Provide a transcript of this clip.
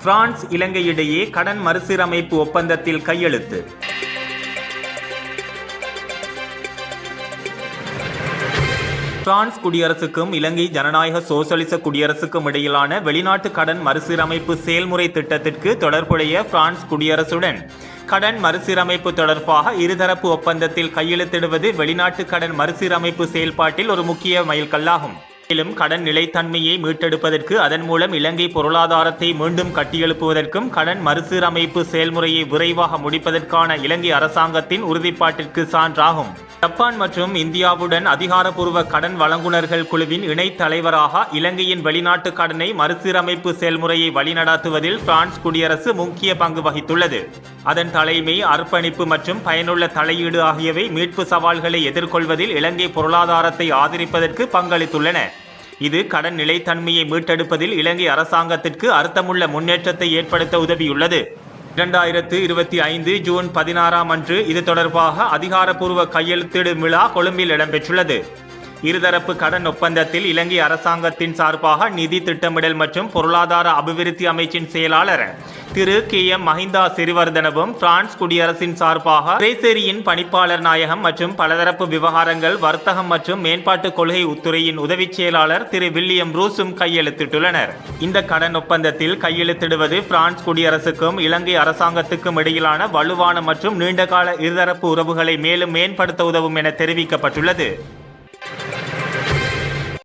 France இலங்கை இடையே கடன் மறுசீரமைப்பு ஒப்பந்தத்தில் கையெழுத்து. பிரான்ஸ் குடியரசுக்கும் இலங்கை ஜனநாயக சோசலிச குடியரசுக்கும் இடையிலான வெளிநாட்டு கடன் மறுசீரமைப்பு செயல்முறை திட்டத்திற்கு தொடர்புடைய பிரான்ஸ் குடியரசுடன் கடன் மறுசீரமைப்பு தொடர்பாக இருதரப்பு ஒப்பந்தத்தில் கையெழுத்திடுவது வெளிநாட்டு கடன் மறுசீரமைப்பு செயல்பாட்டில் ஒரு முக்கிய மைல்கல்லாகும். மேலும் கடன் நிலைத்தன்மையை மீட்டெடுப்பதற்கு, அதன் மூலம் இலங்கை பொருளாதாரத்தை மீண்டும் கட்டியெழுப்புவதற்கும் கடன் மறுசீரமைப்பு செயல்முறையை விரைவாக முடிப்பதற்கான இலங்கை அரசாங்கத்தின் உறுதிப்பாட்டிற்கு சான்றாகும். ஜப்பான் மற்றும் இந்தியாவுடன் அதிகாரப்பூர்வ கடன் வழங்குனர்கள் குழுவின் இணைத் தலைவராக இலங்கையின் வெளிநாட்டு கடனை மறுசீரமைப்பு செயல்முறையை வழிநடத்துவதில் பிரான்ஸ் குடியரசு முக்கிய பங்கு வகித்துள்ளது. அதன் தலைமை, அர்ப்பணிப்பு மற்றும் பயனுள்ள தலையீடு ஆகியவை மீட்பு சவால்களை எதிர்கொள்வதில் இலங்கை பொருளாதாரத்தை ஆதரிப்பதற்கு பங்களித்துள்ளன. இது கடன் நிலைத்தன்மையை மீட்டெடுப்பதில் இலங்கை அரசாங்கத்திற்கு அர்த்தமுள்ள முன்னேற்றத்தை ஏற்படுத்த உதவியுள்ளது. 2025 ஜூன் 16 அன்று இது தொடர்பாக அதிகாரப்பூர்வ கையெழுத்திடும் விழா கொழும்பில் இடம்பெற்றுள்ளது. இருதரப்பு கடன் ஒப்பந்தத்தில் இலங்கை அரசாங்கத்தின் சார்பாக நிதி திட்டமிடல் மற்றும் பொருளாதார அபிவிருத்தி அமைச்சின் செயலாளர் திரு KM மஹிந்தா சிறிவர்தனவும், பிரான்ஸ் குடியரசின் சார்பாக பிரேசேரியின் பணிப்பாளர் நாயகம் மற்றும் பலதரப்பு விவகாரங்கள், வர்த்தகம் மற்றும் மேம்பாட்டு கொள்கை துறையின் உதவி செயலாளர் திரு வில்லியம் ரூஸும் கையெழுத்திட்டுள்ளனர். இந்த கடன் ஒப்பந்தத்தில் கையெழுத்திடுவது பிரான்ஸ் குடியரசுக்கும் இலங்கை அரசாங்கத்துக்கும் இடையிலான வலுவான மற்றும் நீண்டகால இருதரப்பு உறவுகளை மேலும் மேம்படுத்த உதவும் என தெரிவிக்கப்பட்டுள்ளது.